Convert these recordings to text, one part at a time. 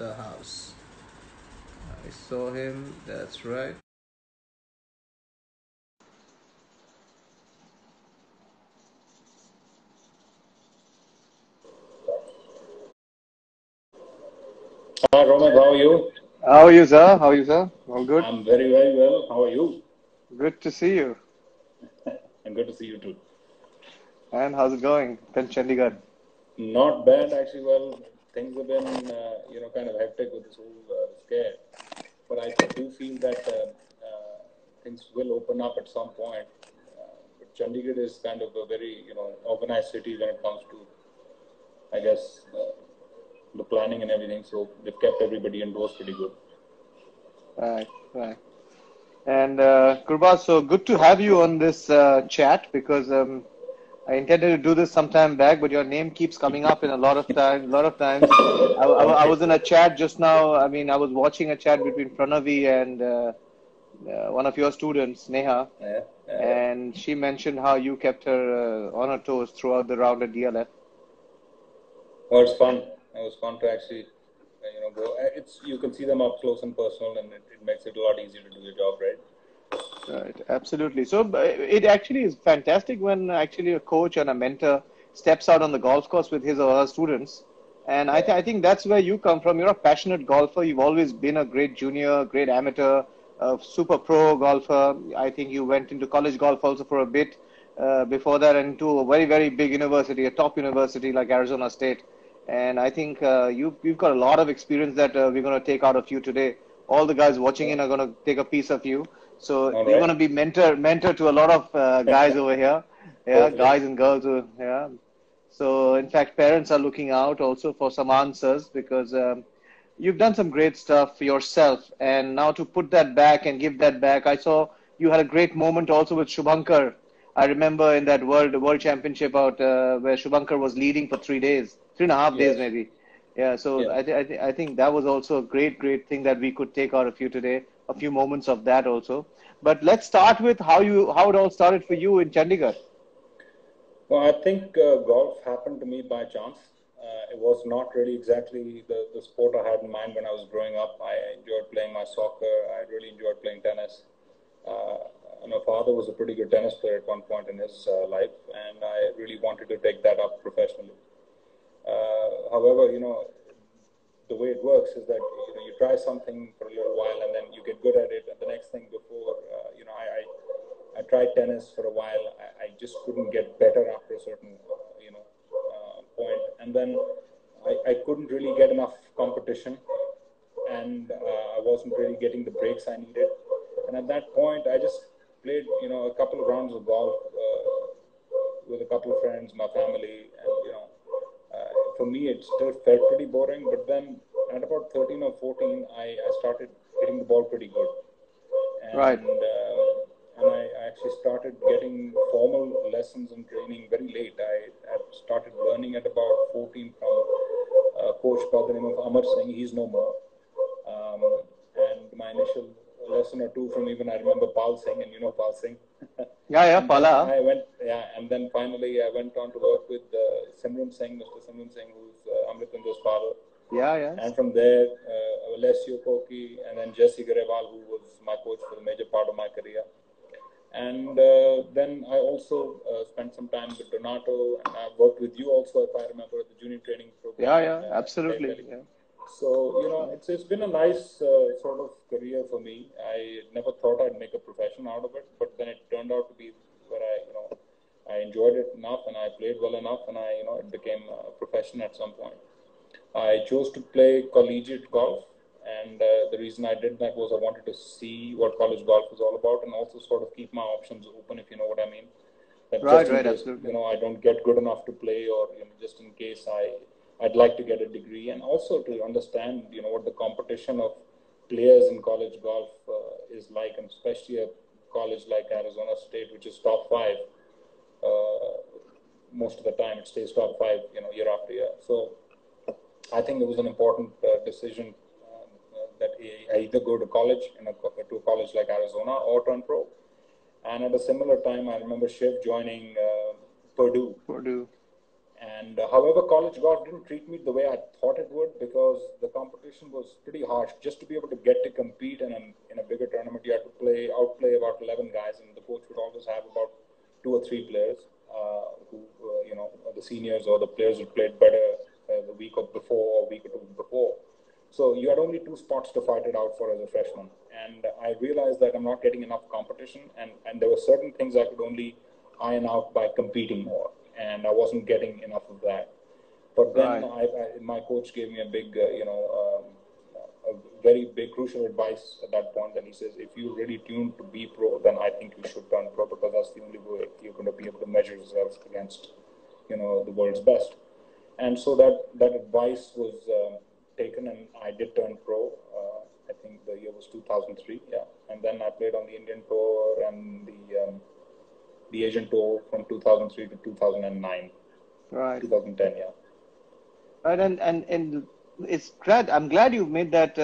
the house. I saw him, that's right. Hi, Romit, how are you? How are you, sir? How are you, sir? All good? I'm very, very well. How are you? Good to see you. And good to see you too. And how's it going in Chandigarh? Not bad, actually. Well, things have been, kind of hectic with this whole scare. But I do feel that things will open up at some point. But Chandigarh is kind of a very, organized city when it comes to, I guess, the planning and everything. So they've kept everybody indoors pretty good. Right, right. And GURBAAZ, so good to have you on this chat because I intended to do this sometime back, but your name keeps coming up in a lot of time. A lot of times, I Okay. was in a chat just now. I mean, I was watching a chat between Pranavi and one of your students, Neha, Yeah, yeah. and she mentioned how you kept her on her toes throughout the round at DLF. Oh, it's fun. It was fun to actually, go. It's you can see them up close and personal, and it makes it a lot easier to do your job, right? Right, absolutely. So it actually is fantastic when actually a coach and a mentor steps out on the golf course with his or her students. And Yeah. I think that's where you come from. You're a passionate golfer. You've always been a great junior, great amateur, super pro golfer. I think you went into college golf also for a bit before that, and into a very, very big university, a top university like Arizona State. And I think you've got a lot of experience that we're going to take out of you today. All the guys watching Yeah. in are going to take a piece of you. So All you're going right. to be mentor to a lot of guys over here. Yeah, Hopefully. guys and girls. Yeah. So in fact, parents are looking out also for some answers because you've done some great stuff yourself, and now to put that back and give that back. I saw you had a great moment also with Shubhankar. I remember in that World Championship out where Shubhankar was leading for 3 days, 3.5 days Yes. maybe. Yeah, so Yeah. I think that was also a great thing that we could take out of you today. A few moments of that also. But let's start with how it all started for you in Chandigarh. Well, I think golf happened to me by chance. It was not really exactly the sport I had in mind when I was growing up. I enjoyed playing my soccer. I really enjoyed playing tennis. Uh, and my father was a pretty good tennis player at one point in his life, and I really wanted to take that up professionally. However, the way it works is that you try something for a little while and then you get good at it, and the next thing before I tried tennis for a while. I just couldn't get better after a certain point, and then I couldn't really get enough competition, and I wasn't really getting the breaks I needed. And at that point, I just played a couple of rounds of golf with a couple of friends, my family, and for me it still felt pretty boring. But then at about 13 or 14, I started hitting the ball pretty good, Right. and I actually started getting formal lessons and training very late. I started learning at about 14 from a coach by the name of Amar Singh. He's no more. And my initial lesson or two from even I remember Pal Singh, and Pal Singh. Yeah, yeah, And then Pala. I went, yeah, and then finally I went on to work with Simran Singh, Mr. Simran Singh, who's Amritandra's father. Yeah, yes. And from there, Alessio Koki, and then Jesse Garewal, who was my coach for the major part of my career. And then I also spent some time with Donato, and I worked with you also, if I remember, at the junior training program Yeah, in yeah, Nave absolutely. Valley. Yeah. So it's been a nice sort of career for me. I never thought I'd make a profession out of it, but then it turned out to be where I enjoyed it enough, and I played well enough, and it became a profession at some point. I chose to play collegiate golf, and the reason I did that was I wanted to see what college golf is all about, and also sort of keep my options open, if you know what I mean. That Right, just in right, case absolutely. I don't get good enough to play, or just in case I'd like to get a degree, and also to understand what the competition of players in college golf is like, and especially a college like Arizona State, which is top five. Uh, Most of the time, it stays top five, year after year. So I think it was an important decision that I either go to college, to a college like Arizona, or turn pro. And at a similar time, I remember Shiv joining Purdue, Purdue. And however, college golf didn't treat me the way I thought it would, because the competition was pretty harsh. Just to be able to get to compete in a bigger tournament, you had to outplay about 11 guys, and the coach would always have about 2 or 3 players who, the seniors or the players who played better the week or before or week or two before. So you had only 2 spots to fight it out for as a freshman. And I realized that I'm not getting enough competition, and there were certain things I could only iron out by competing more, and I wasn't getting enough of that. But then my coach gave me a big, a very big crucial advice at that point. And he says, if you're really tuned to be pro, then I think you should turn pro, because that's the only way you're going to be able to measure yourself against, the world's best. And so that advice was taken, and I did turn pro. I think the year was 2003, yeah. And then I played on the Indian Tour and the Asian Tour from 2003 to 2009. Right. 2010, yeah. Right, and it's glad. I'm glad you made that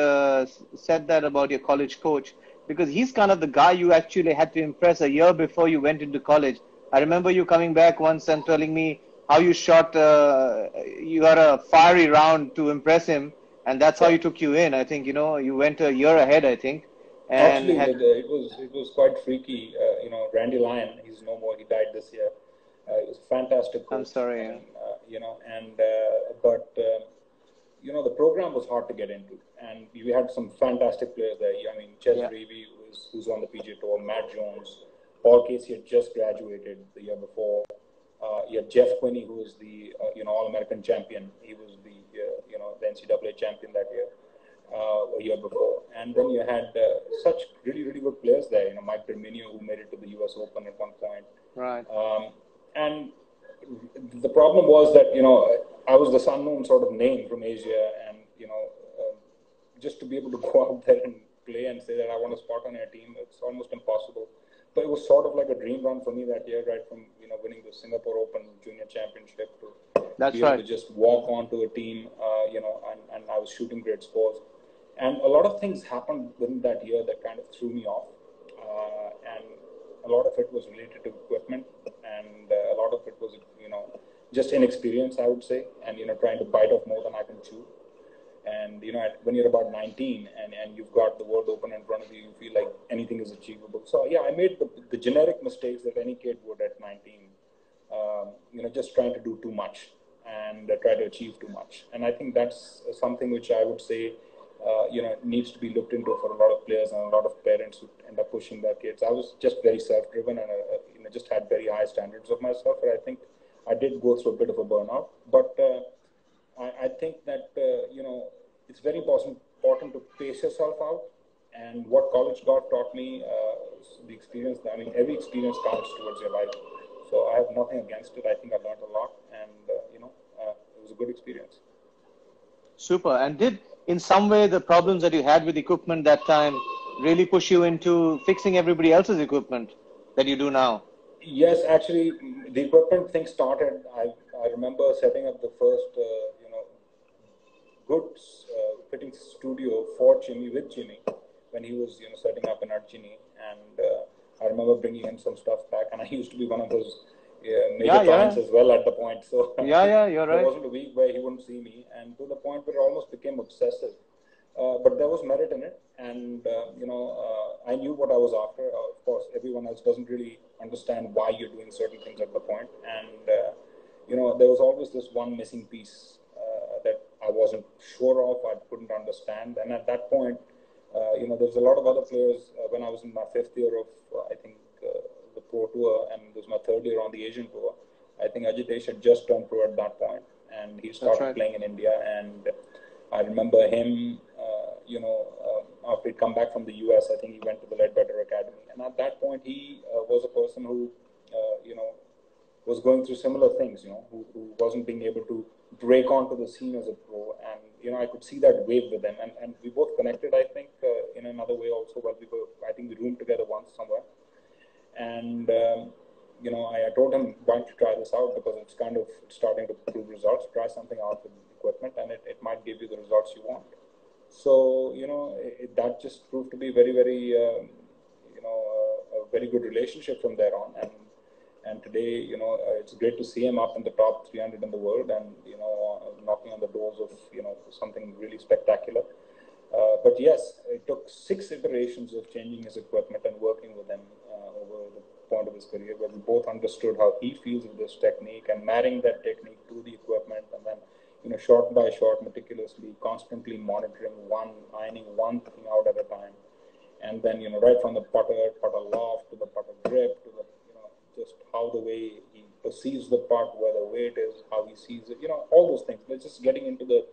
said that about your college coach, because he's kind of the guy you actually had to impress a year before you went into college. I remember you coming back once and telling me how you shot. You had a fiery round to impress him, and that's how he took you in. I think you went a year ahead, I think. And actually, it was quite freaky. Randy Lyon, he's no more. He died this year. It was a fantastic coach. I'm sorry. I mean, but the program was hard to get into, and we had some fantastic players there. I mean, Ches Reavie, who's on the PGA Tour, Matt Jones, Paul Casey had just graduated the year before. You had Jeff Quinney, who was the All-American champion. He was the the NCAA champion that year, a year before. And then you had such really, really good players there. Mike Berminio, who made it to the U.S. Open at one point. Right. And the problem was that I was this unknown sort of name from Asia, and just to be able to go out there and play and say that I want a spot on your team, it's almost impossible. But it was sort of like a dream run for me that year, right from winning the Singapore Open Junior Championship to be able to just walk onto a team, and I was shooting great scores. And a lot of things happened within that year that kind of threw me off, and a lot of it was related to equipment, and a lot of it was just inexperience, I would say, and trying to bite off more than I can chew. And when you're about 19 and you've got the World Open in front of you, you feel like anything is achievable. So yeah, I made the generic mistakes that any kid would at 19. Just trying to do too much and try to achieve too much. And I think that's something which I would say needs to be looked into for a lot of players and a lot of parents who end up pushing their kids. I was just very self-driven, and just had very high standards of myself. And I think I did go through a bit of a burnout, but I think that it's very important to pace yourself out. And what college golf taught me, the experience. I mean, every experience counts towards your life. So I have nothing against it. I think I learned a lot, and it was a good experience. Super. And did in some way the problems that you had with equipment that time really push you into fixing everybody else's equipment that you do now? Yes, actually, the equipment thing started. I remember setting up the first good fitting studio for Jimmy, with Jimmy, when he was setting up in Archini, and I remember bringing in some stuff back, and I used to be one of those major clients as well at the point. So you're right. There wasn't a week where he wouldn't see me, and to the point where it almost became obsessive. But there was merit in it, and I knew what I was after. Of course, everyone else doesn't really understand why you're doing certain things at the point, and there was always this one missing piece that I wasn't sure of. I couldn't understand, and at that point, there's a lot of other players. When I was in my 5th year of, I think, the Pro Tour, and this was my 3rd year on the Asian Tour. I think Ajitesh had just turned pro at that point, and he started playing in India. And I remember him, after he'd come back from the US, I think he went to the Ledbetter Academy. And at that point, he was a person who, was going through similar things, who wasn't being able to break onto the scene as a pro. And, I could see that wave with him. And we both connected, I think, in another way also. While I think we roomed together once somewhere. And, I told him, why don't you try this out? Because it's kind of starting to prove results. Try something out with equipment, and it might give you the results you want. So, that just proved to be very, very, a very good relationship from there on. And today, it's great to see him up in the top 300 in the world and, knocking on the doors of, something really spectacular. But yes, it took 6 iterations of changing his equipment and working with him over the point of his career, where we both understood how he feels with this technique and marrying that technique to the equipment, and then, shot by shot, meticulously, constantly monitoring ironing one thing out at a time. And then, right from the putter loft to the putter grip to the, just how the way he perceives the putt, where the weight is, how he sees it, all those things. But just getting into the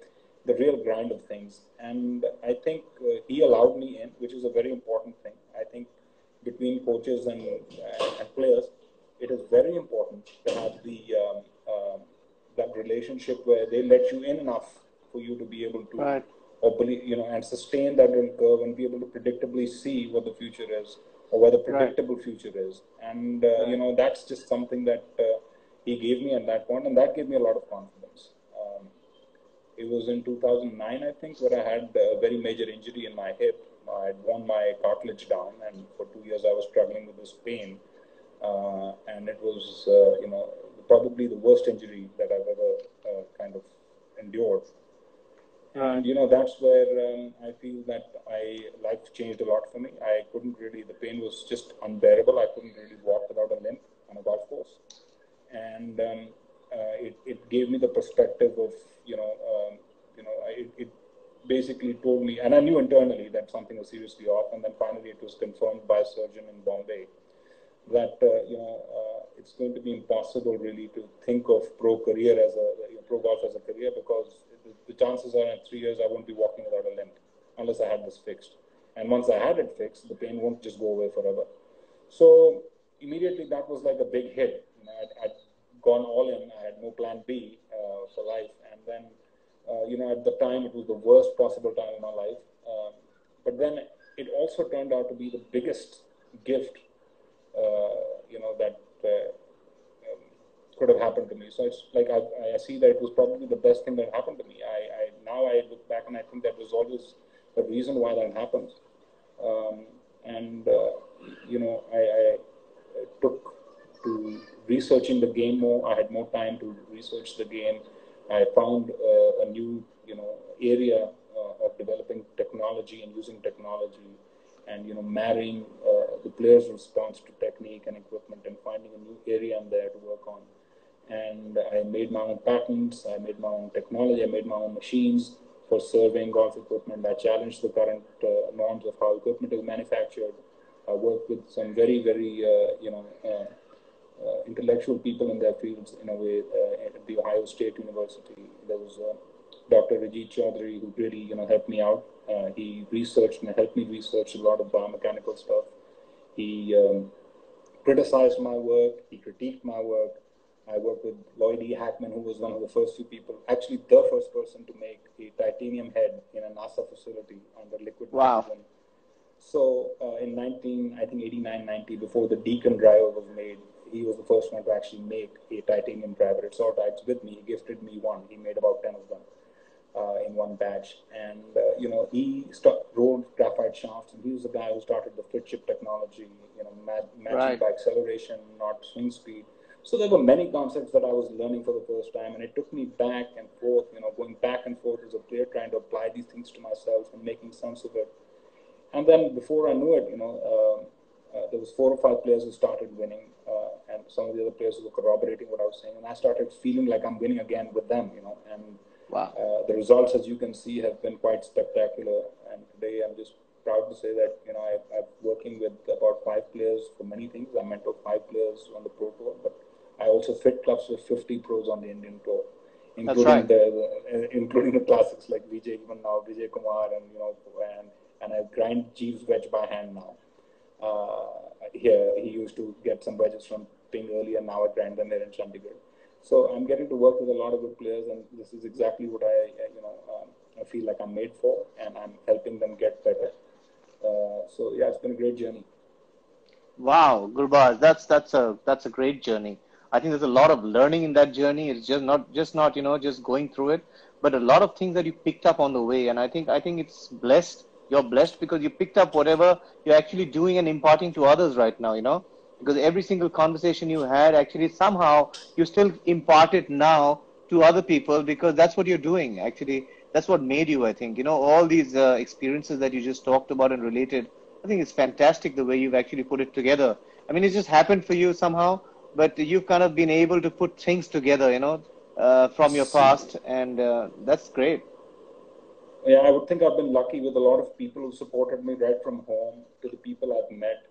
real grind of things. And I think he allowed me in, which is a very important thing. I think between coaches and players, it is very important to have that relationship where they let you in enough for you to be able to, right, or believe, and sustain that little curve and be able to predictably see what the future is, or what the predictable future is. And, that's just something that he gave me at that point, and that gave me a lot of confidence. It was in 2009, I think, where I had a very major injury in my hip. I had worn my cartilage down, and for 2 years I was struggling with this pain. And it was, probably the worst injury that I've ever kind of endured. And, that's where I feel that life changed a lot for me. The pain was just unbearable. I couldn't really walk without a limp on a golf course. And it gave me the perspective of, it basically told me, and I knew internally that something was seriously off, and then finally it was confirmed by a surgeon in Bombay that, it's going to be impossible really to think of pro golf as a career, because the chances are in 3 years I won't be walking without a limp unless I had this fixed. And once I had it fixed, the pain won't just go away forever. So immediately that was like a big hit. I'd gone all in. I had no plan B for life. And then, at the time, it was the worst possible time in my life. But then it also turned out to be the biggest gift, that could have happened to me. So it's like I see that it was probably the best thing that happened to me. Now I look back and I think that was always the reason why that happened. I took to researching the game more. I had more time to research the game. I found a new, area of developing technology and using technology, and marrying the player's response to technique and equipment, and finding a new area in there to work on. And I made my own patents. I made my own technology. I made my own machines for serving golf equipment. I challenged the current norms of how equipment is manufactured. I worked with some very, very, intellectual people in their fields, in a way, at the Ohio State University. There was Dr. Rajit Chaudhary, who really, helped me out. He researched and helped me research a lot of biomechanical stuff. He criticized my work. He critiqued my work. I worked with Lloyd E. Hackman, who was one of the first few people, actually the first person to make a titanium head in a NASA facility under liquid nitrogen. So in 89, 90, before the Deacon driver was made, he was the first one to actually make a titanium driver. It's all types with me. He gifted me one. He made about 10 of them in one batch. And, he rolled graphite shafts, and he was the guy who started the flip chip technology, matching by acceleration, not swing speed. So there were many concepts that I was learning for the first time, and it took me back and forth, going back and forth as a player, trying to apply these things to myself and making sense of it. And then before I knew it, there was 4 or 5 players who started winning, and some of the other players who were corroborating what I was saying. And I started feeling like I'm winning again with them, and the results, as you can see, have been quite spectacular. And today I'm just proud to say that, I'm working with about 5 players for many things. I mentor 5 players on the Pro Tour, but I also fit clubs with 50 pros on the Indian Tour, including including the classics like Vijay, even now, Vijay Kumar, and I grind Jeeves wedge by hand now. Here, he used to get some wedges from Ping earlier, now I grind them there in Chandigarh. So I'm getting to work with a lot of good players, and this is exactly what I feel like I'm made for, and I'm helping them get better. So yeah, it's been a great journey. Wow, GURBAAZ, that's a great journey. I think there's a lot of learning in that journey. It's just not just going through it, but a lot of things that you picked up on the way. And I think it's blessed. You're blessed because you picked up whatever you're actually doing and imparting to others right now. because every single conversation you had, actually somehow you still impart it now to other people, because that's what you're doing. Actually, that's what made you, I think. All these experiences that you just talked about and related, I think it's fantastic the way you've actually put it together. I mean, it just happened for you somehow, but you've kind of been able to put things together, from your past, and that's great. Yeah, I would think I've been lucky with a lot of people who supported me right from home to the people I've met,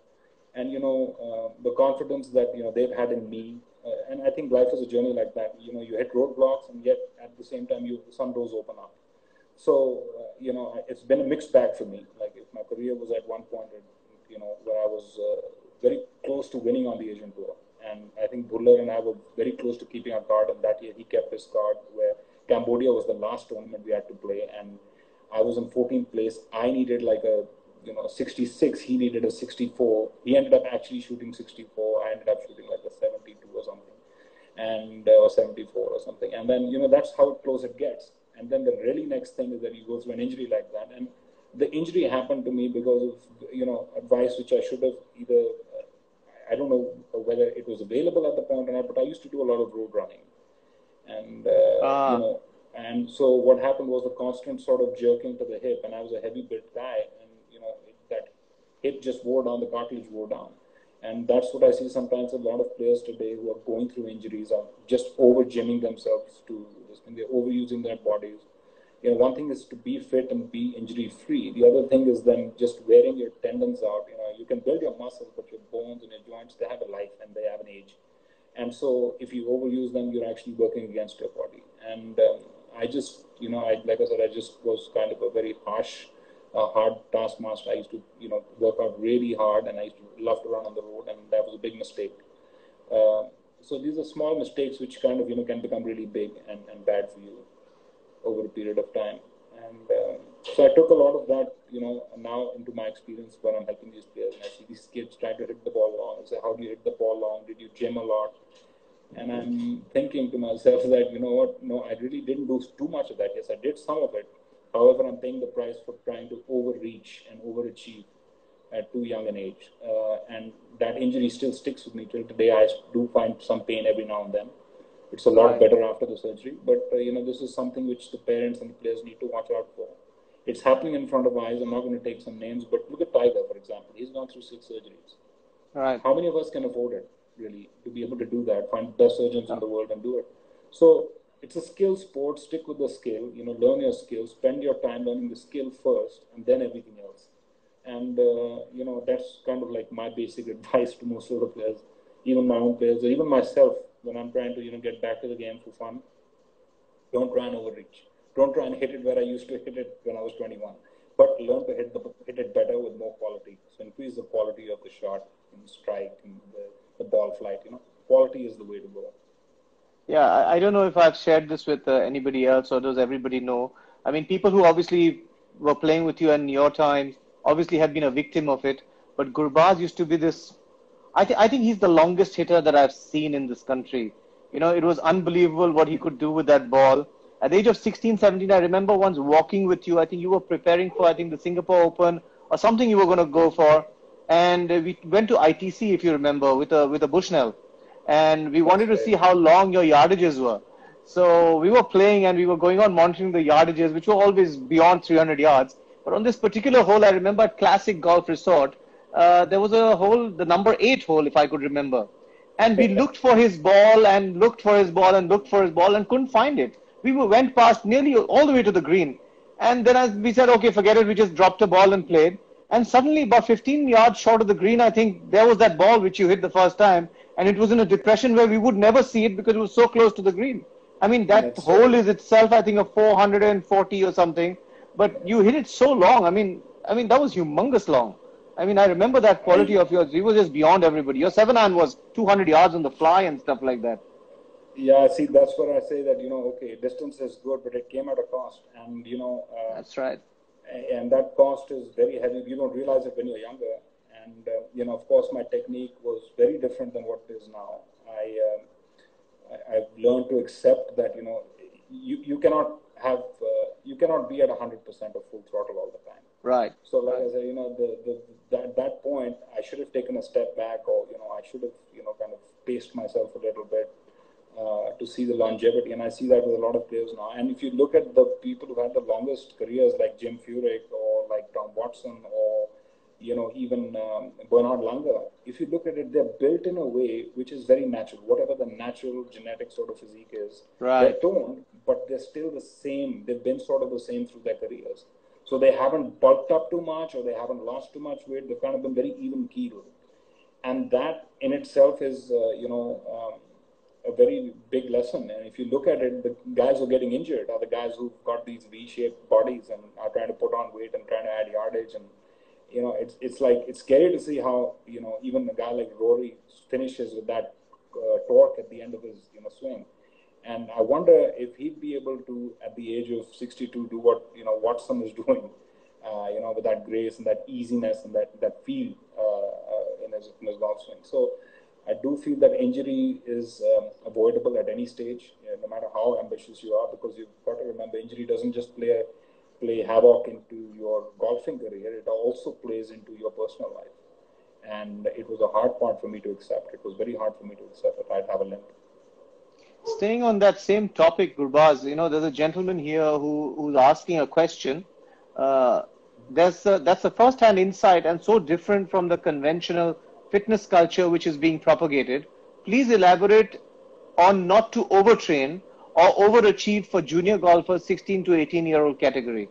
and the confidence that they've had in me. And I think life is a journey like that. You hit roadblocks, and yet at the same time, some doors open up. So it's been a mixed bag for me. Like, if my career was at one point, where I was very close to winning on the Asian tour, and I think Bhullar and I were very close to keeping our card. And that year, he kept his card, where Cambodia was the last tournament we had to play, and I was in 14th place. I needed like a 66. He needed a 64. He ended up actually shooting 64. I ended up shooting like a 72 or something, and or 74 or something. And then that's how close it gets. And then the really next thing is that he goes through an injury like that, and the injury happened to me because of advice which I should have either. I don't know whether it was available at the point or not, but I used to do a lot of road running, and and so what happened was the constant sort of jerking to the hip, and I was a heavy built guy, and that hip just wore down, the cartilage wore down. And that's what I see sometimes. A lot of players today who are going through injuries are just over gymming themselves to this, and they're overusing their bodies. One thing is to be fit and be injury free. The other thing is then just wearing your tendons out. You can build your muscles, but your bones and your joints, they have a life and they have an age. And so if you overuse them, you're actually working against your body. And I just, like I said, I just was kind of a very harsh, hard taskmaster. I used to, work out really hard, and I used to love to run on the road, and that was a big mistake. So these are small mistakes which kind of, can become really big and bad for you over a period of time. And so I took a lot of that, now into my experience when I'm helping these players, and I see these kids trying to hit the ball long. I say, how do you hit the ball long? Did you gym a lot? And I'm thinking to myself that, no, I really didn't do too much of that. Yes, I did some of it. However, I'm paying the price for trying to overreach and overachieve at too young an age. And that injury still sticks with me till today. I do find some pain every now and then. It's a lot better after the surgery. But, this is something which the parents and the players need to watch out for. It's happening in front of our eyes. I'm not going to take some names, but look at Tiger, for example. He's gone through 6 surgeries. Right. How many of us can afford it, really, to be able to do that, find the best surgeons in the world and do it? So it's a skill sport. Stick with the skill, learn your skills, spend your time learning the skill first, and then everything else. And, that's kind of like my basic advice to most of the players, even my own players, or even myself, when I'm trying to, get back to the game for fun. Don't try and overreach. Don't try and hit it where I used to hit it when I was 21. But learn to hit it better with more quality. So increase the quality of the shot, and strike, and the ball flight. Quality is the way to go. Yeah, I don't know if I've shared this with anybody else, or does everybody know? I mean, people who obviously were playing with you in your time obviously have been a victim of it. But GURBAAZ used to be this. I think he's the longest hitter that I've seen in this country. It was unbelievable what he could do with that ball. At the age of 16, 17, I remember once walking with you. I think you were preparing for, I think, the Singapore Open or something you were going to go for. And we went to ITC, if you remember, with a Bushnell. And we wanted to see how long your yardages were. So we were playing and we were going on monitoring the yardages, which were always beyond 300 yards. But on this particular hole, I remember at Classic Golf Resort, there was a hole, the number 8 hole, if I could remember. And we looked for his ball and looked for his ball and looked for his ball and couldn't find it. We went past nearly all the way to the green. And then as we said, okay, forget it. We just dropped the ball and played. And suddenly, about 15 yards short of the green, I think there was that ball which you hit the first time. And it was in a depression where we would never see it because it was so close to the green. I mean, that hole is itself, I think, a 440 or something. But you hit it so long. I mean, that was humongous long. I mean, I remember that quality of yours. You were just beyond everybody. Your 7-iron was 200 yards on the fly and stuff like that. Yeah, see, that's where I say that, okay, distance is good, but it came at a cost. And, that's right. And that cost is very heavy. You don't realize it when you're younger. And, of course, my technique was very different than what it is now. I've learned to accept that, you cannot have, you cannot be at 100% of full throttle all the time. Right. So like I said, that point, I should have taken a step back, or, I should have, kind of paced myself a little bit to see the longevity. And I see that with a lot of players now. And if you look at the people who had the longest careers, like Jim Furyk or like Tom Watson or, even Bernhard Langer, if you look at it, they're built in a way which is very natural. Whatever the natural genetic sort of physique is, they're toned, but they're still the same. They've been sort of the same through their careers. So they haven't bulked up too much, or they haven't lost too much weight. They've kind of been very even keeled. And that in itself is, a very big lesson. And if you look at it, the guys who are getting injured are the guys who've got these V-shaped bodies and are trying to put on weight and trying to add yardage. And, it's scary to see how, even a guy like Rory finishes with that torque at the end of his, swing. And I wonder if he'd be able to, at the age of 62, do what, Watson is doing, with that grace and that easiness and that feel in his golf swing. So I do feel that injury is avoidable at any stage, no matter how ambitious you are, because you've got to remember, injury doesn't just play havoc into your golfing career, it also plays into your personal life. And it was a hard part for me to accept. It was very hard for me to accept that I'd have a limp. Staying on that same topic, GURBAAZ, there's a gentleman here who's asking a question. That's a first-hand insight and so different from the conventional fitness culture which is being propagated. Please elaborate on not to overtrain or overachieve for junior golfers 16 to 18-year-old category.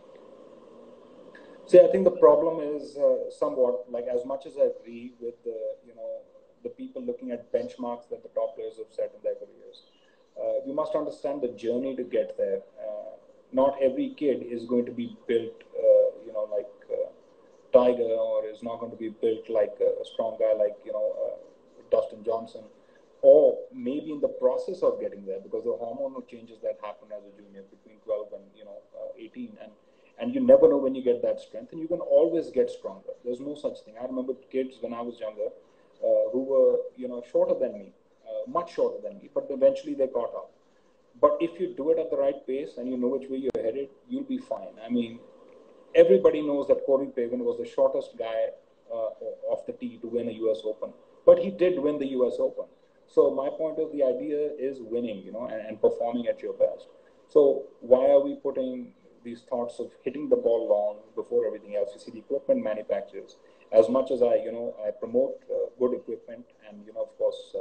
See, I think the problem is somewhat, like, as much as I agree with the people looking at benchmarks that the top players have set in their careers, you must understand the journey to get there. Not every kid is going to be built, like Tiger, or is not going to be built like a strong guy like, Dustin Johnson, or maybe in the process of getting there, because the hormonal changes that happen as a junior between 12 and, 18, and you never know when you get that strength, and you can always get stronger. There's no such thing. I remember kids when I was younger who were, shorter than me, much shorter than me, but eventually they caught up. But if you do it at the right pace and you know which way you're headed, you'll be fine. I mean, everybody knows that Corey Pavin was the shortest guy off the tee to win a US Open, but he did win the US Open. So my point of the idea is winning, and performing at your best. So why are we putting these thoughts of hitting the ball long before everything else? You see, the equipment manufacturers, as much as I promote good equipment, and, of course,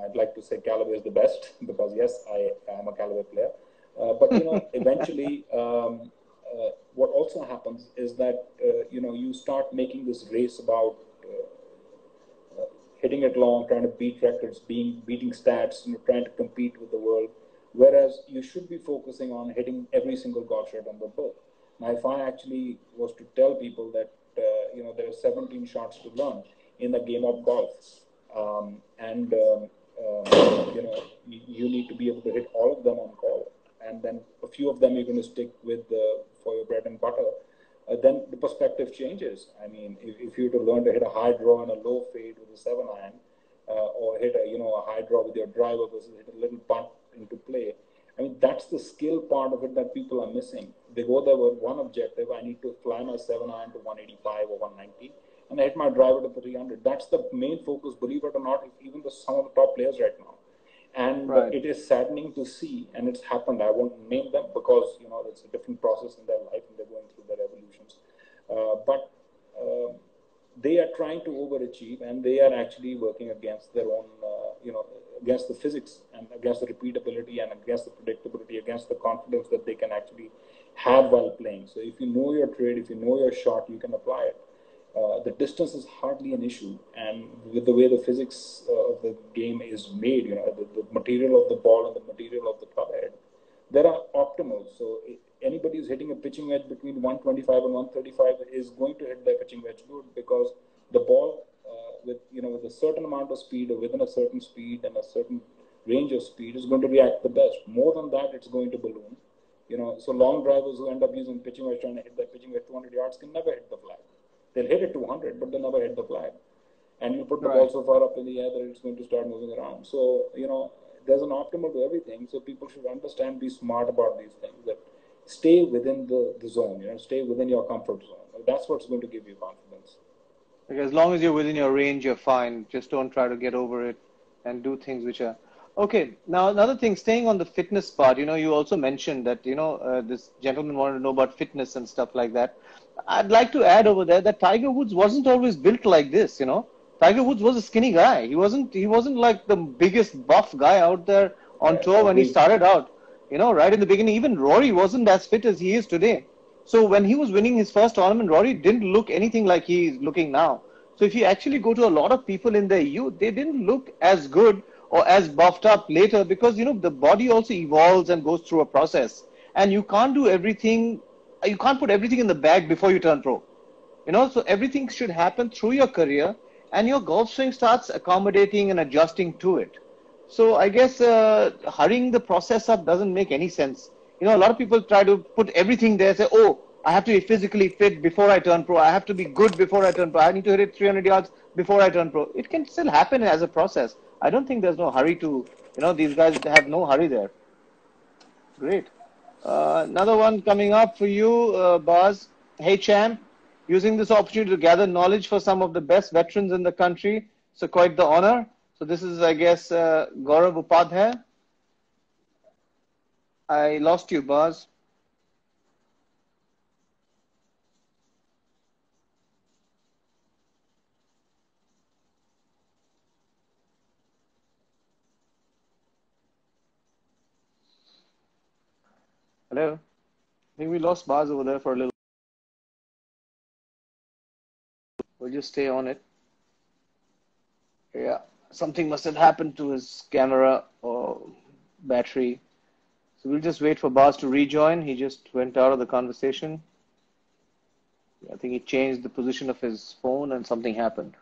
I'd like to say Callaway is the best, because yes, I am a Callaway player. But, eventually, what also happens is that, you start making this race about hitting it long, trying to beat records, beating stats, trying to compete with the world. Whereas you should be focusing on hitting every single golf shot on the book. Now, if I actually was to tell people that, there are 17 shots to learn in the game of golf, you need to be able to hit all of them on call, and then a few of them you're going to stick with for your bread and butter, then the perspective changes. I mean, if you were to learn to hit a high draw and a low fade with a 7-iron, or hit a high draw with your driver versus hit a little punt into play, I mean, that's the skill part of it that people are missing. They go there with one objective: I need to fly my 7-iron to 185 or 190, and I hit my driver to 300. That's the main focus, believe it or not, even some of the top players right now. And it is saddening to see, and it's happened. I won't name them because, it's a different process in their life and they're going through their evolutions. But they are trying to overachieve, and they are actually working against their own, against the physics and against the repeatability and against the predictability, against the confidence that they can actually have while playing. So if you know your trade, if you know your shot, you can apply it. The distance is hardly an issue, and with the way the physics of the game is made, the material of the ball and the material of the club head, there are optimals. So anybody who's hitting a pitching wedge between 125 and 135 is going to hit their pitching wedge good, because the ball with a certain amount of speed, or within a certain speed and a certain range of speed, is going to react the best. More than that, it's going to balloon. So long drivers who end up using pitching wedge, trying to hit that pitching wedge 200 yards, can never hit the flag. They'll hit it 200, but they'll never hit the flag. And you put the ball so far up in the air that it's going to start moving around. So, there's an optimal to everything. So people should understand, be smart about these things. That stay within the zone, stay within your comfort zone. That's what's going to give you confidence. Because as long as you're within your range, you're fine. Just don't try to get over it and do things which are okay. Now, another thing, staying on the fitness part, you also mentioned that, this gentleman wanted to know about fitness and stuff like that. I'd like to add over there that Tiger Woods wasn't always built like this. Tiger Woods was a skinny guy. He wasn't like the biggest buff guy out there on tour when he started out. Right in the beginning, even Rory wasn't as fit as he is today. So when he was winning his first tournament, Rory didn't look anything like he's looking now. So if you actually go to a lot of people in their youth, they didn't look as good or as buffed up later because, the body also evolves and goes through a process. And you can't do everything, you can't put everything in the bag before you turn pro. So everything should happen through your career and your golf swing starts accommodating and adjusting to it. So I guess hurrying the process up doesn't make any sense. A lot of people try to put everything there, say, oh, I have to be physically fit before I turn pro. I have to be good before I turn pro. I need to hit it 300 yards before I turn pro. It can still happen as a process. I don't think there's no hurry to, these guys have no hurry there. Great. Another one coming up for you, Baz. Hey, champ. Using this opportunity to gather knowledge for some of the best veterans in the country. So quite the honor. So this is, I guess, Gaurav Upadhyay. I lost you, Baz. Hello? I think we lost Baz over there for a little. We'll just stay on it. Yeah, something must have happened to his camera or battery. So we'll just wait for Baz to rejoin. He just went out of the conversation. I think he changed the position of his phone and something happened.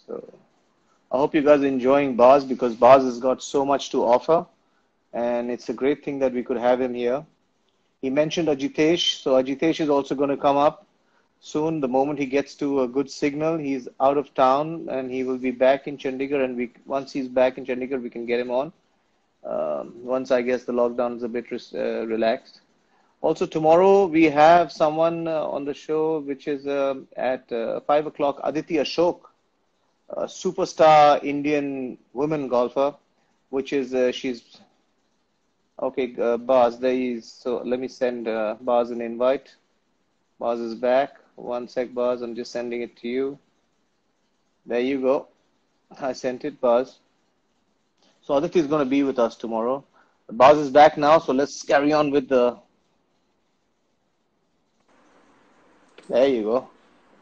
So I hope you guys are enjoying Baz because Baz has got so much to offer. And it's a great thing that we could have him here. He mentioned Ajitesh. So Ajitesh is also going to come up soon. The moment he gets to a good signal, he's out of town and he will be back in Chandigarh. And once he's back in Chandigarh, we can get him on. Once I guess the lockdown is a bit relaxed. Also tomorrow we have someone on the show which is at 5 o'clock, Aditi Ashok, a superstar Indian women golfer, which is she's okay. Baz, there is. So let me send Baz an invite. Baz is back. One sec, Baz. I'm just sending it to you. There you go. I sent it, Baz. So Aditi is going to be with us tomorrow. Baz is back now, so let's carry on with the. There you go.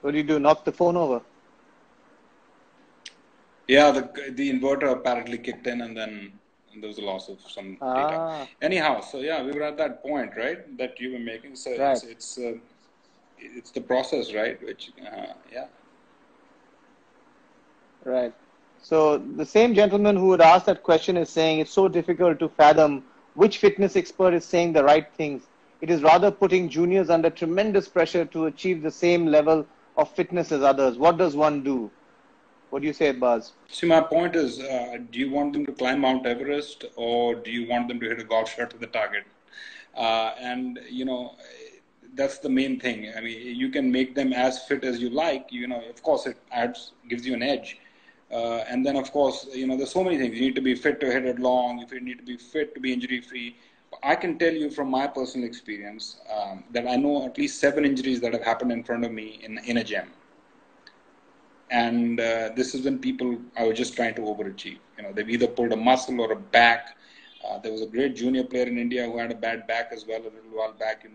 What do you do? Knock the phone over? Yeah, the inverter apparently kicked in, and then there was a loss of some data. Anyhow, so yeah, we were at that point, right, that you were making. So right. It's the process, right? Which yeah. Right. So the same gentleman who would ask that question is saying it's so difficult to fathom which fitness expert is saying the right things. It is rather putting juniors under tremendous pressure to achieve the same level of fitness as others. What does one do? What do you say, Baz? See, my point is, do you want them to climb Mount Everest or do you want them to hit a golf shot to the target? And, that's the main thing. I mean, you can make them as fit as you like. Of course, it gives you an edge. And then, of course, there's so many things. You need to be fit to hit it long. If you need to be fit to be injury-free. I can tell you from my personal experience that I know at least 7 injuries that have happened in front of me in a gym. And this is when people are just trying to overachieve. They've either pulled a muscle or a back. There was a great junior player in India who had a bad back as well a little while back.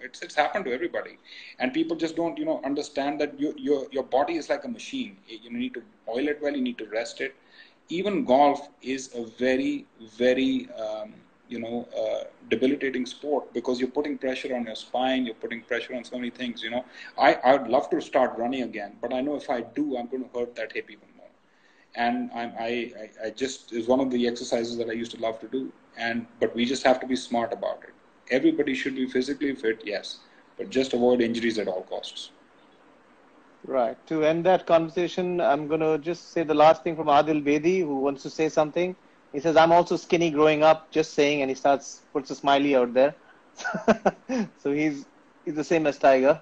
It's happened to everybody, and people just don't understand that your body is like a machine. You need to oil it well. You need to rest it. Even golf is a very, very debilitating sport because you're putting pressure on your spine, you're putting pressure on so many things, I'd love to start running again, but I know if I do, I'm going to hurt that hip even more. And I just, is one of the exercises that I used to love to do. But we just have to be smart about it. Everybody should be physically fit, yes, but just avoid injuries at all costs. Right. To end that conversation, I'm going to just say the last thing from Adil Bedi, who wants to say something. He says, I'm also skinny growing up, just saying, and he puts a smiley out there. So he's the same as Tiger.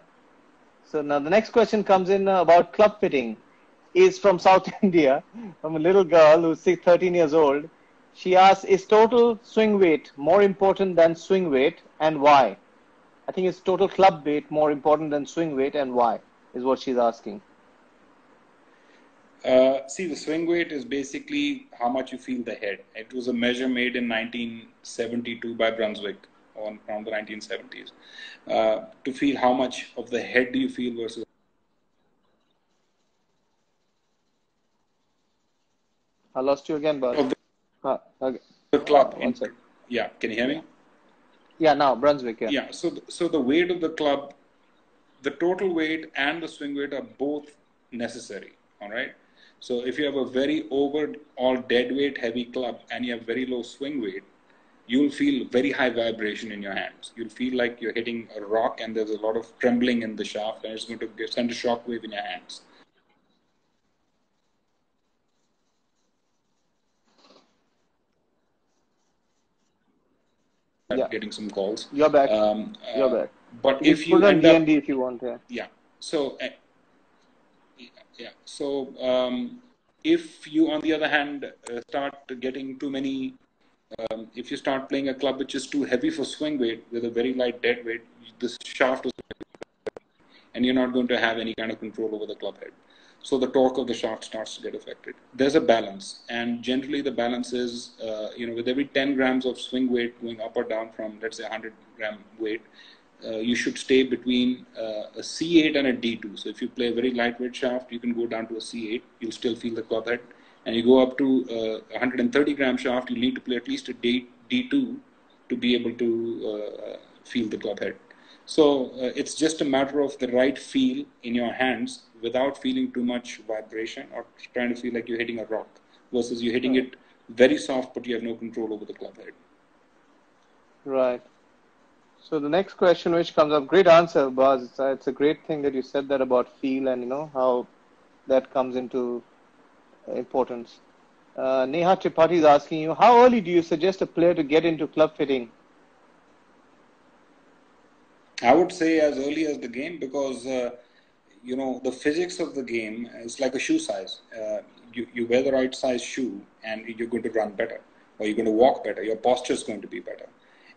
So now the next question comes in about club fitting. Is from South India, from a little girl who's 13 years old. She asks, is total swing weight more important than swing weight, and why? I think it's total club weight more important than swing weight, and why, is what she's asking. See, the swing weight is basically how much you feel the head. It was a measure made in 1972 by Brunswick around the 1970s to feel how much of the head do you feel versus. I lost you again, Buzz. Okay. The club. Yeah, can you hear me? Yeah, now Brunswick. Yeah. Yeah. So the weight of the club, the total weight and the swing weight are both necessary. All right. So if you have a very overall dead weight heavy club and you have very low swing weight, you'll feel very high vibration in your hands. You'll feel like you're hitting a rock and there's a lot of trembling in the shaft and it's going to send a shock wave in your hands. Yeah. Getting some calls. You're back. You're back. But you if you put on end DND up, if you want, yeah. So if you, on the other hand, start getting too many, if you start playing a club which is too heavy for swing weight with a very light dead weight, this shaft is, and you're not going to have any kind of control over the club head. So the torque of the shaft starts to get affected. There's a balance, and generally the balance is, with every 10 grams of swing weight going up or down from, let's say, 100-gram weight, you should stay between a C8 and a D2. So if you play a very lightweight shaft, you can go down to a C8. You'll still feel the club head. And you go up to a 130-gram shaft, you need to play at least a D2 to be able to feel the club head. So it's just a matter of the right feel in your hands without feeling too much vibration or trying to feel like you're hitting a rock versus you're hitting it very soft but you have no control over the club head. Right. So the next question which comes up, great answer, Buzz. It's a great thing that you said that about feel and how that comes into importance. Neha Tripathi is asking you, how early do you suggest a player to get into club fitting? I would say as early as the game because, the physics of the game is like a shoe size. You wear the right size shoe and you're going to run better or you're going to walk better. Your posture is going to be better.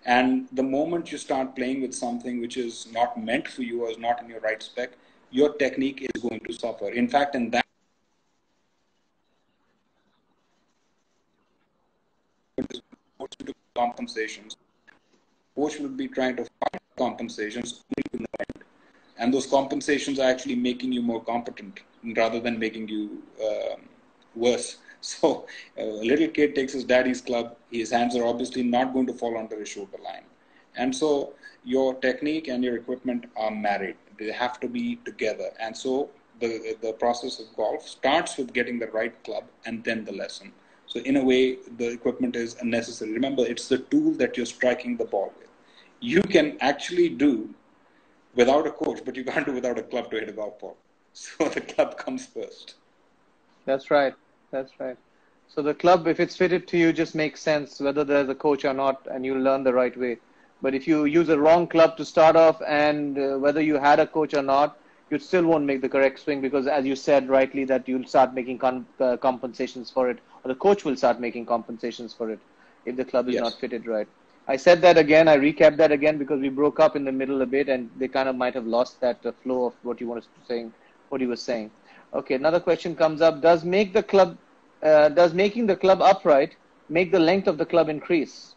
And the moment you start playing with something which is not meant for you or is not in your right spec, your technique is going to suffer. In fact, in that compensations, coach will be trying to find compensations only to no end. And those compensations are actually making you more competent rather than making you worse. So a little kid takes his daddy's club. His hands are obviously not going to fall under his shoulder line. And so your technique and your equipment are married. They have to be together. And so the process of golf starts with getting the right club and then the lesson. So in a way, the equipment is unnecessary. Remember, it's the tool that you're striking the ball with. You can actually do without a coach, but you can't do without a club to hit a golf ball. So the club comes first. That's right. That's right. So the club, if it's fitted to you, just makes sense whether there's a coach or not, and you'll learn the right way. But if you use a wrong club to start off, and whether you had a coach or not, you still won't make the correct swing because, as you said rightly, that you'll start making compensations for it, or the coach will start making compensations for it if the club is not fitted right. I said that again. I recapped that again because we broke up in the middle a bit, and they kind of might have lost that flow of what you wanted to saying, what he was saying. Okay, another question comes up: does making the club upright make the length of the club increase?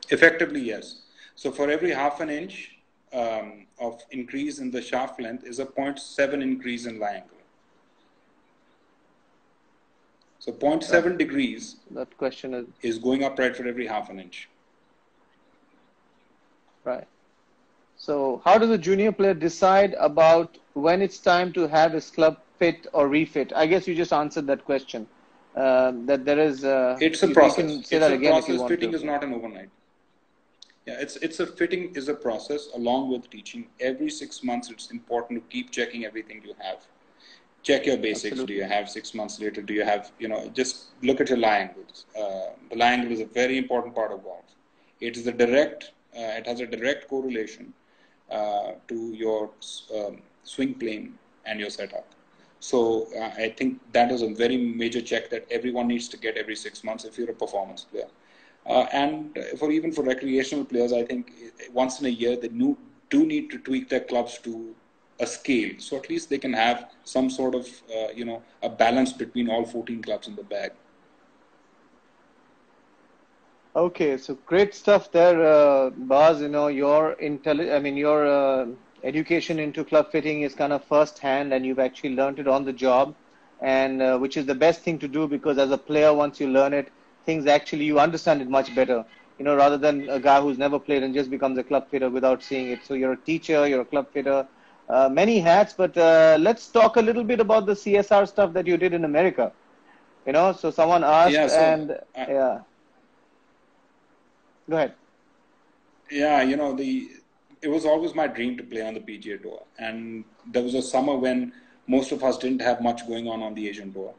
Effectively, yes. So for every half an inch of increase in the shaft length is a 0.7 increase in lie angle. So 0.7 degrees that question is going upright for every half an inch. Right. So how does a junior player decide about when it's time to have his club fit or refit? I guess you just answered that question. That there is it's a process. You can say that again if you want fitting to. Is not an overnight. Yeah, fitting is a process along with teaching. Every 6 months, it's important to keep checking everything you have. check your basics. Do Absolutely. you have 6 months later? Do you have, just look at your lie angles. The lie angle is a very important part of golf. It is it has a direct correlation to your swing plane and your setup. So I think that is a very major check that everyone needs to get every 6 months if you're a performance player. And even for recreational players, I think once in a year they do need to tweak their clubs to a scale, so at least they can have some sort of a balance between all 14 clubs in the bag. Okay, so great stuff there, Baz. Your education into club fitting is kind of first hand, and you've actually learned it on the job, and which is the best thing to do, because as a player, once you learn it, things actually you understand it much better. Rather than a guy who's never played and just becomes a club fitter without seeing it. So you're a teacher, you're a club fitter, many hats. But let's talk a little bit about the CSR stuff that you did in America. So someone asked, Yeah, so and yeah. Go ahead. yeah, it was always my dream to play on the PGA Tour, and there was a summer when most of us didn't have much going on the Asian Tour.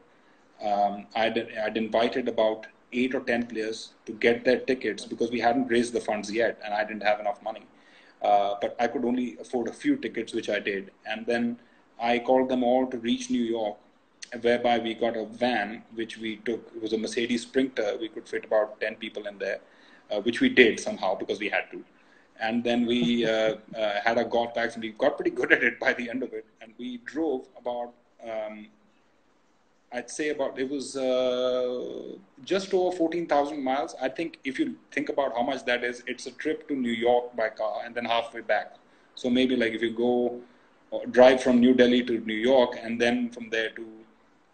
I'd invited about 8 or 10 players to get their tickets because we hadn't raised the funds yet, and I didn't have enough money. But I could only afford a few tickets, which I did, and then I called them all to reach New York, whereby we got a van, which we took. It was a Mercedes Sprinter. We could fit about 10 people in there, which we did somehow because we had to. And then we had our golf bags, and we got pretty good at it by the end of it. And we drove about, I'd say it was just over 14,000 miles. I think if you think about how much that is, it's a trip to New York by car and then halfway back. So maybe like if you go drive from New Delhi to New York and then from there to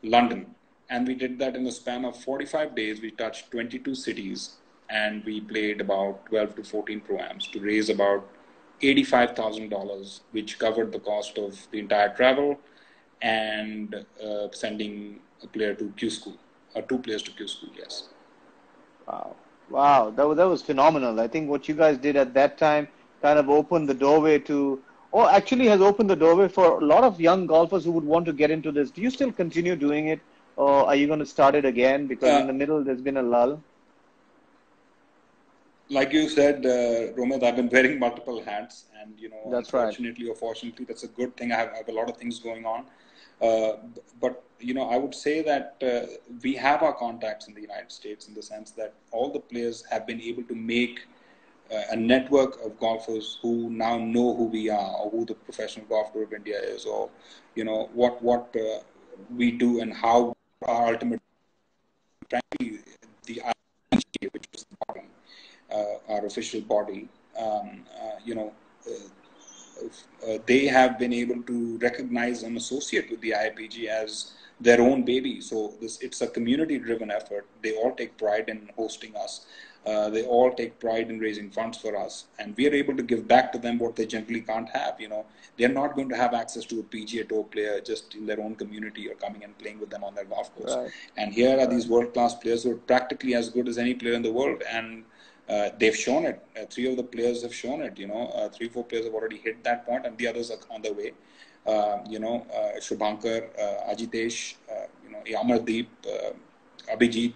London. And we did that in the span of 45 days. We touched 22 cities, and we played about 12 to 14 pro-ams to raise about $85,000, which covered the cost of the entire travel and sending a player to Q school, or 2 players to Q school, yes. Wow. Wow. That was phenomenal. I think what you guys did at that time kind of opened the doorway to, or actually has opened the doorway for a lot of young golfers who would want to get into this. Do you still continue doing it, or are you going to start it again? Because in the middle, there's been a lull. Like you said, Romit, I've been wearing multiple hats, and That's right. unfortunately or fortunately, that's a good thing. I have a lot of things going on, but I would say that we have our contacts in the United States, in the sense that all the players have been able to make a network of golfers who now know who we are, or who the Professional Golf Tour of India is, or what we do and how our ultimate, frankly, the RBG, which is the bottom, our official body, they have been able to recognize and associate with the IPG as their own baby. So it's a community-driven effort. They all take pride in hosting us. They all take pride in raising funds for us, and we are able to give back to them what they generally can't have. They're not going to have access to a PGA Tour player just in their own community or coming and playing with them on their golf course. Right. And here are these world-class players who are practically as good as any player in the world, and they've shown it. 3 of the players have shown it. 3, 4 players have already hit that point, and the others are on their way. Shubhankar, Ajitesh, Amardeep, Abhijit.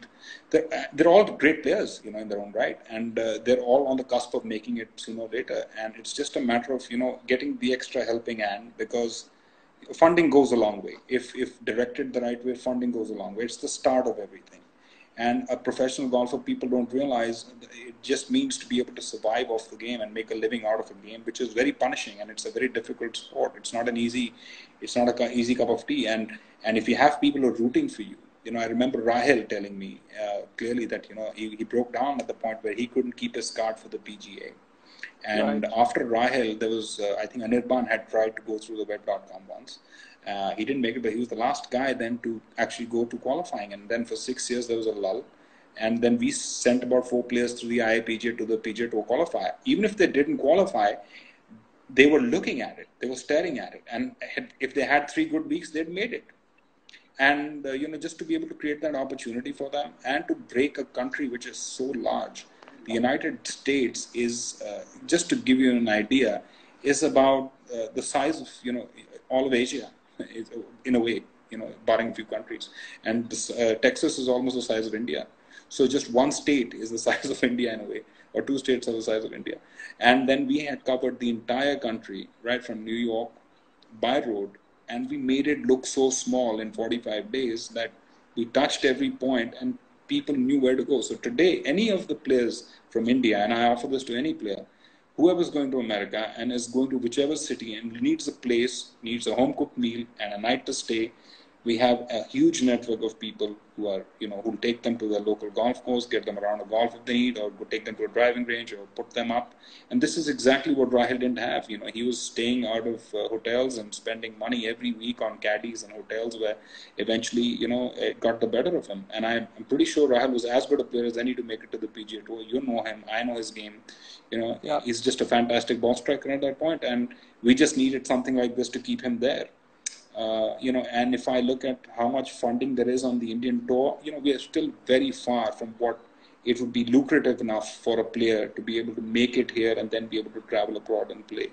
They're all great players, in their own right, and they're all on the cusp of making it sooner or later. And it's just a matter of getting the extra helping hand, because funding goes a long way. If directed the right way, funding goes a long way. It's the start of everything. And a professional golfer, people don't realize, it just means to be able to survive off the game and make a living out of a game, which is very punishing, and it's a very difficult sport. It's not an easy cup of tea. And if you have people who are rooting for you, I remember Rahil telling me clearly that he broke down at the point where he couldn't keep his card for the PGA. And Right. after Rahil, there was I think Anirban had tried to go through the web.com once. He didn't make it, but he was the last guy then to actually go to qualifying. And then for 6 years, there was a lull. And then we sent about 4 players through the IAPGA to the PGA Tour qualifier. Even if they didn't qualify, they were looking at it. They were staring at it. And if they had 3 good weeks, they'd made it. And, just to be able to create that opportunity for them and to break a country which is so large. The United States is, just to give you an idea, is about the size of, all of Asia, in a way. barring a few countries. And this, Texas is almost the size of India. So just one state is the size of India in a way, or two states are the size of India. And then we had covered the entire country, right from New York by road, and we made it look so small in 45 days that we touched every point and people knew where to go. So today, any of the players from India, and I offer this to any player, whoever's going to America and is going to whichever city and needs a place, needs a home cooked meal and a night to stay, we have a huge network of people who are, who'll take them to their local golf course, get them around a golf if they need, or go take them to a driving range or put them up. And this is exactly what Rahil didn't have. He was staying out of hotels and spending money every week on caddies and hotels where eventually, it got the better of him. And I'm pretty sure Rahil was as good a player as any to make it to the PGA Tour. You know him, I know his game. Yeah. He's just a fantastic ball striker at that point, and we just needed something like this to keep him there. And if I look at how much funding there is on the Indian tour, we are still very far from what it would be lucrative enough for a player to be able to make it here and then be able to travel abroad and play.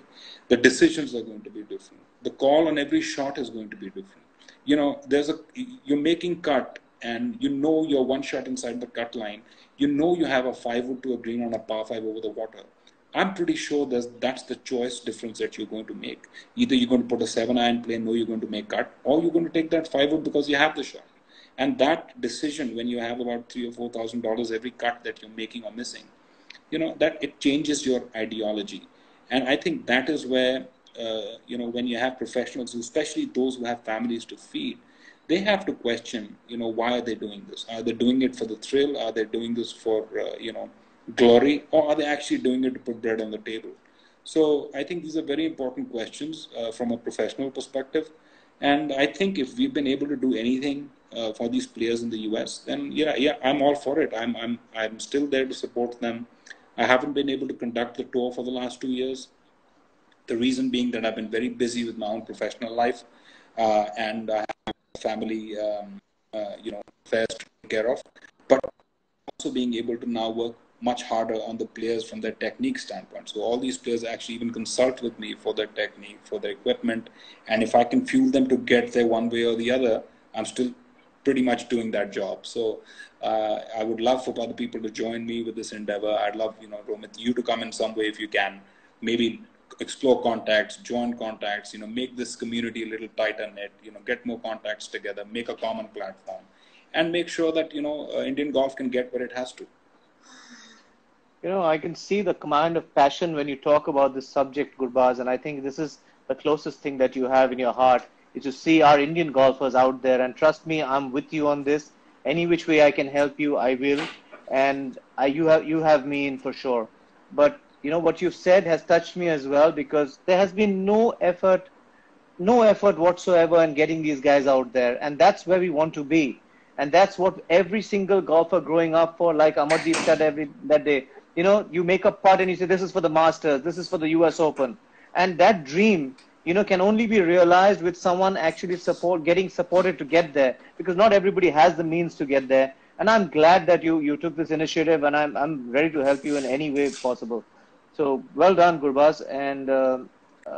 The decisions are going to be different. The call on every shot is going to be different. You're making cut and you're one shot inside the cut line. You have a 5-wood to a green on a par 5 over the water. I'm pretty sure that's the choice difference that you're going to make. Either you're going to put a 7-iron play, know you're going to make cut, or you're going to take that 5-wood because you have the shot. And that decision, when you have about $3,000 or $4,000 every cut that you're making or missing, that it changes your ideology. And I think that is where, when you have professionals, especially those who have families to feed, they have to question, why are they doing this? Are they doing it for the thrill? Are they doing this for, glory, or are they actually doing it to put bread on the table? So I think these are very important questions from a professional perspective. And I think if we've been able to do anything for these players in the US, then yeah, I'm all for it. I'm still there to support them. I haven't been able to conduct the tour for the last 2 years. The reason being that I've been very busy with my own professional life, and I have family, affairs to take care of. But also being able to now work much harder on the players from their technique standpoint. So all these players actually even consult with me for their technique, for their equipment. And if I can fuel them to get there one way or the other, I'm still pretty much doing that job. So I would love for other people to join me with this endeavor. I'd love, Romit, you to come in some way if you can. Maybe explore contacts, join contacts, make this community a little tighter knit, get more contacts together, make a common platform, and make sure that, Indian golf can get where it has to. I can see the command of passion when you talk about this subject, GURBAAZ, and I think this is the closest thing that you have in your heart, is to see our Indian golfers out there. And trust me, I'm with you on this. Any which way I can help you, I will. And you have me in for sure. But, what you've said has touched me as well, because there has been no effort whatsoever in getting these guys out there. And that's where we want to be. And that's what every single golfer growing up for, like Amardeep said that day, you make a putt and you say, this is for the Masters, this is for the US Open. And that dream, can only be realized with someone actually getting supported to get there, because not everybody has the means to get there. And I'm glad that you took this initiative, and I'm ready to help you in any way possible. So well done, GURBAAZ. And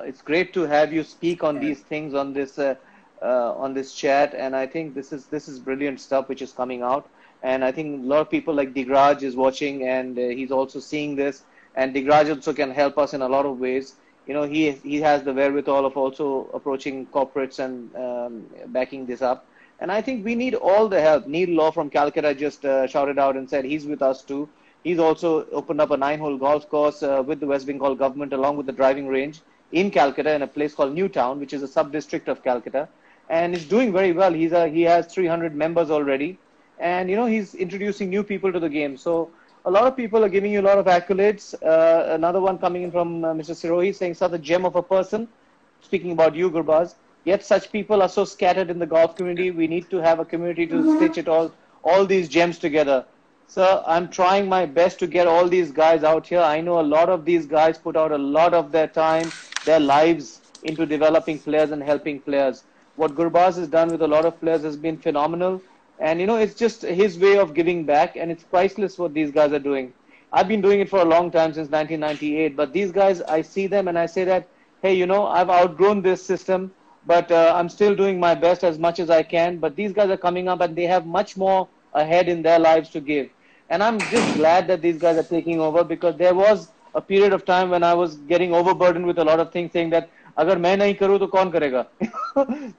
it's great to have you speak on these things on this chat. And I think this is brilliant stuff which is coming out. And I think a lot of people like Digraj is watching, and he's also seeing this. And Digraj also can help us in a lot of ways. He has the wherewithal of also approaching corporates and backing this up. And I think we need all the help. Neil Law from Calcutta just shouted out and said he's with us too. He's also opened up a 9-hole golf course with the West Bengal government, along with the driving range in Calcutta, in a place called Newtown, which is a sub-district of Calcutta. And he's doing very well. He has 300 members already. And, he's introducing new people to the game. So a lot of people are giving you a lot of accolades. Another one coming in from Mr. Sirohi saying, such a gem of a person. Speaking about you, GURBAAZ. Yet such people are so scattered in the golf community. We need to have a community to stitch it all these gems together. So I'm trying my best to get all these guys out here. I know a lot of these guys put out a lot of their time, their lives into developing players and helping players. What GURBAAZ has done with a lot of players has been phenomenal. And, it's just his way of giving back, and it's priceless what these guys are doing. I've been doing it for a long time, since 1998, but these guys, I see them and I say that, hey, I've outgrown this system. but I'm still doing my best as much as I can. But these guys are coming up and they have much more ahead in their lives to give. And I'm just glad that these guys are taking over, because there was a period of time when I was getting overburdened with a lot of things, saying that agar main nahi karu to kaun karega.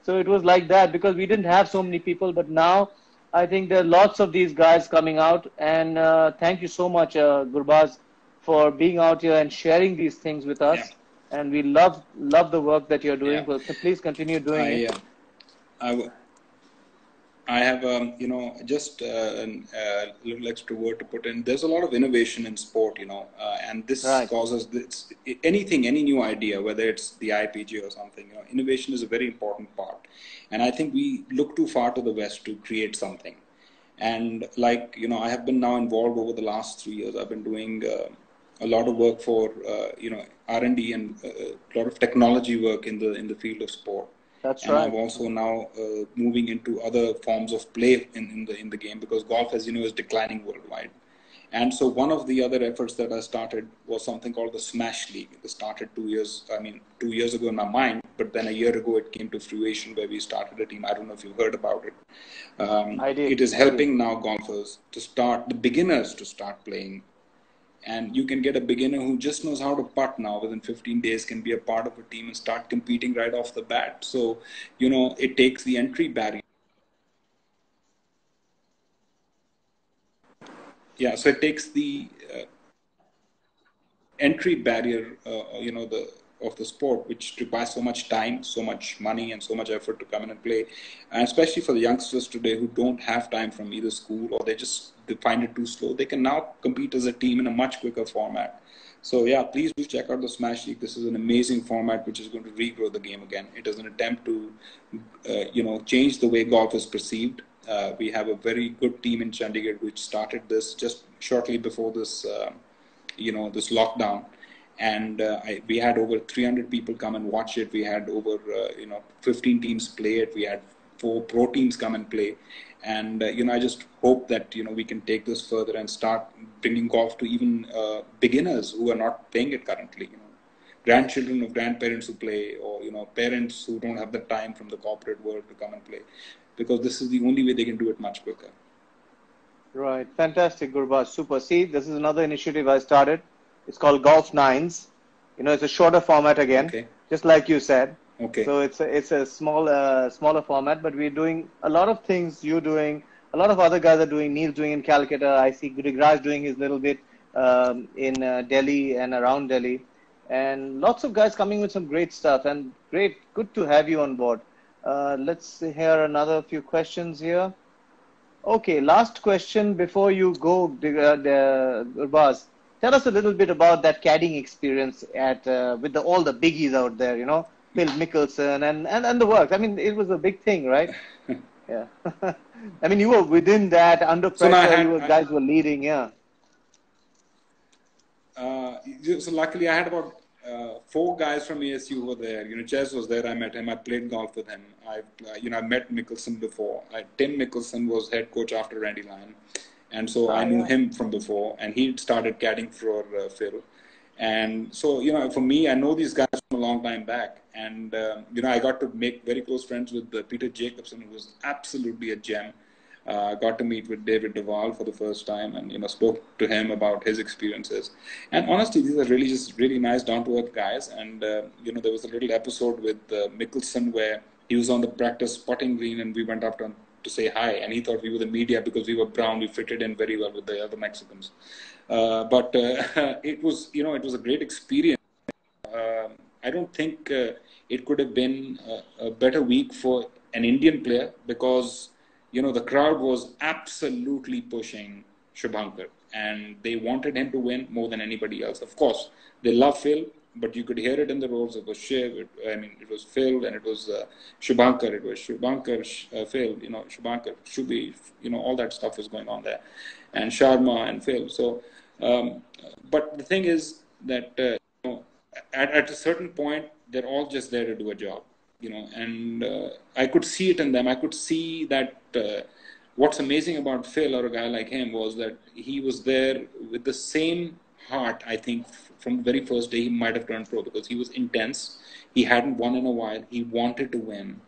So it was like that because we didn't have so many people. But now I think there are lots of these guys coming out. And thank you so much, Gurbaz, for being out here and sharing these things with Yeah, us. And we love the work that you're doing. yeah. Well, so please continue doing I, it. I, w- I have, just a little extra word to put in. There's a lot of innovation in sport, and this Right. causes this, anything, any new idea, whether it's the IPG or something. Innovation is a very important part, and I think we look too far to the west to create something. And like I have been now involved over the last 3 years. I've been doing a lot of work for R&D and a lot of technology work in the field of sport. That's And I'm right. also now moving into other forms of play in the game, because golf, as you know, is declining worldwide. And so one of the other efforts that I started was something called the Smash League. It started 2 years ago in my mind, but then a year ago it came to fruition where we started a team. I don't know if you've heard about it. I did. It is I did. helping now golfers the beginners to start playing. And you can get a beginner who just knows how to putt now within 15 days can be a part of a team and start competing right off the bat. So, it takes the entry barrier. Yeah, so it takes the entry barrier, of the sport, which requires so much time, so much money, and so much effort to come in and play, and especially for the youngsters today who don't have time from either school or they find it too slow. They can now compete as a team in a much quicker format. So yeah, please do check out the Smash League. This is an amazing format which is going to regrow the game again. It is an attempt to, change the way golf is perceived. We have a very good team in Chandigarh which started this just shortly before this. This lockdown, and we had over 300 people come and watch it. We had over 15 teams play it. We had 4 pro teams come and play, and I just hope that we can take this further and start bringing golf to even beginners who are not playing it currently. Grandchildren of grandparents who play, or parents who don't have the time from the corporate world to come and play, because this is the only way they can do it much quicker. Right. Fantastic, Gurbaz. Super. See, this is another initiative I started. It's called Golf Nines. It's a shorter format again, Okay. just like you said. Okay. So it's a smaller format, but we're doing a lot of things. You're doing, a lot of other guys are doing. Neil's doing in Calcutta. I see GURBAAZ doing his little bit in Delhi and around Delhi, and lots of guys coming with some great stuff. And good to have you on board. Let's hear another few questions here. Okay, last question before you go, Gurbaz. Tell us a little bit about that caddying experience at with all the biggies out there, Phil Mickelson and the works. I mean, it was a big thing, right? Yeah. I mean, you were within that, under pressure. Guys were leading, yeah. So luckily, I had about 4 guys from ASU who were there. Ches was there. I met him. I played golf with him. I met Mickelson before. Tim Mickelson was head coach after Randy Lyon, and so I knew him from before. And he started caddying for Phil. And so for me, I know these guys from a long time back. And I got to make very close friends with Peter Jacobson, who was absolutely a gem. Got to meet with David Duval for the first time, and spoke to him about his experiences. And honestly, these are really nice, down-to-earth guys. And there was a little episode with Mickelson where he was on the practice putting green, and we went up to say hi. And he thought we were the media because we were brown. We fitted in very well with the other Mexicans. But it was a great experience. I don't think it could have been a better week for an Indian player, because the crowd was absolutely pushing Shubhankar, and they wanted him to win more than anybody else. Of course, they love Phil, but you could hear it in the roles. It was Shiv, it was Phil, and it was Shubhankar. It was Shubhankar, Phil, Shubhankar, Shubi, all that stuff was going on there, and Sharma and Phil. So, but the thing is that at a certain point, they're all just there to do a job. And I could see it in them. I could see that what's amazing about Phil, or a guy like him, was that he was there with the same heart, I think from the very first day he might have turned pro, because he was intense. He hadn't won in a while. He wanted to win.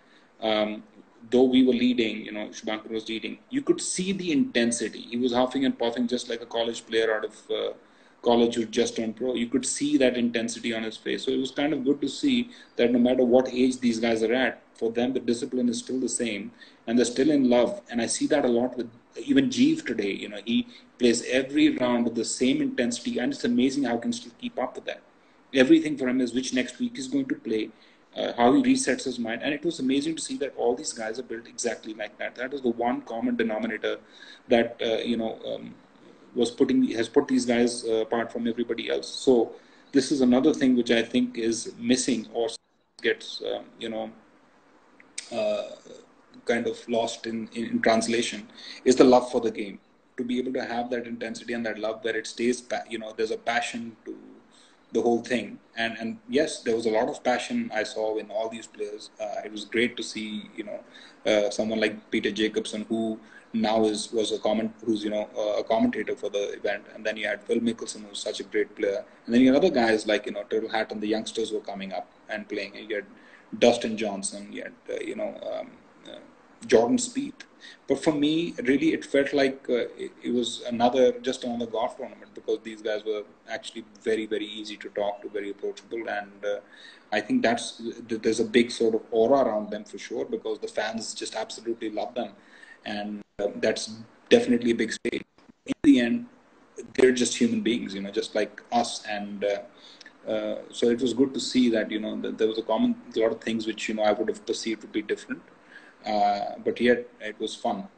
Though we were leading, Shubhankar was leading, you could see the intensity. He was huffing and puffing just like a college player out of college who just turned pro. You could see that intensity on his face. So it was kind of good to see that no matter what age these guys are at, for them the discipline is still the same and they're still in love. And I see that a lot with even Jeev today. He plays every round with the same intensity, and it's amazing how he can still keep up with that. Everything for him is which next week he's going to play, how he resets his mind. And it was amazing to see that all these guys are built exactly like that. That is the one common denominator that has put these guys apart from everybody else. So this is another thing which I think is missing or gets kind of lost in translation, is the love for the game. To be able to have that intensity and that love where it stays, there's a passion to the whole thing. And yes, there was a lot of passion I saw in all these players. It was great to see, someone like Peter Jacobson, who now who's a commentator for the event. And then you had Phil Mickelson, who's such a great player. And then you had other guys like, Turtle Hatton, the youngsters were coming up and playing. And you had Dustin Johnson, you had, Jordan Spieth. But for me, really, it felt like it was just another golf tournament, because these guys were actually very, very easy to talk to, very approachable. And I think there's a big sort of aura around them for sure, because the fans just absolutely love them. And that's definitely a big stage. In the end, they're just human beings, just like us. And so it was good to see that, that there was a lot of things which, I would have perceived to be different. But yet it was fun,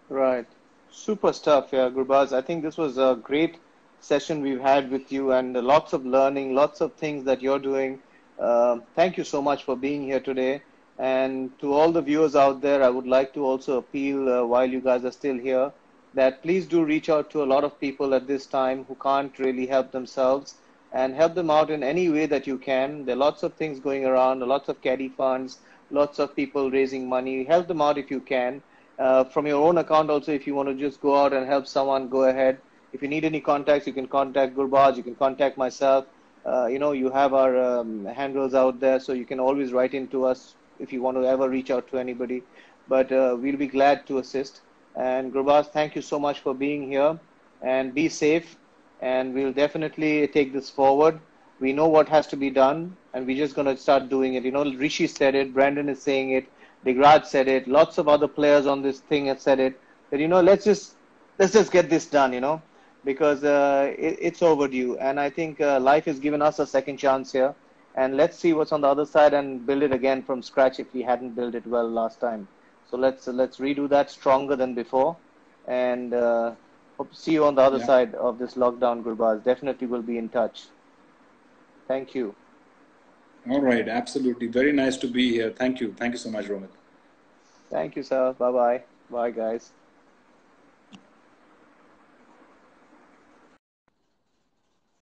Right. Super stuff, yeah, Gurbaz. I think this was a great session we've had with you, and lots of learning, lots of things that you're doing. Thank you so much for being here today. And to all the viewers out there, I would like to also appeal, while you guys are still here, that please do reach out to a lot of people at this time who can't really help themselves, and help them out in any way that you can. There are lots of things going around, lots of caddy funds, lots of people raising money. Help them out if you can. From your own account also, if you want to just go out and help someone, go ahead. If you need any contacts, you can contact Gurbaaz, you can contact myself. You have our handles out there, so you can always write into us if you want to ever reach out to anybody. But we'll be glad to assist. And Gurbaaz, thank you so much for being here, and be safe. And we'll definitely take this forward. We know what has to be done, and we're just going to start doing it. Rishi said it, Brandon is saying it, Degrad said it, lots of other players on this thing have said it, that, let's just get this done, because it's overdue. And I think life has given us a second chance here, and let's see what's on the other side and build it again from scratch if we hadn't built it well last time. So let's redo that stronger than before, and hope to see you on the other side of this lockdown, Gurbaz. Definitely will be in touch. Thank you. All right, absolutely. Very nice to be here. Thank you. Thank you so much, Romit. Thank you, sir. Bye-bye. Bye, guys.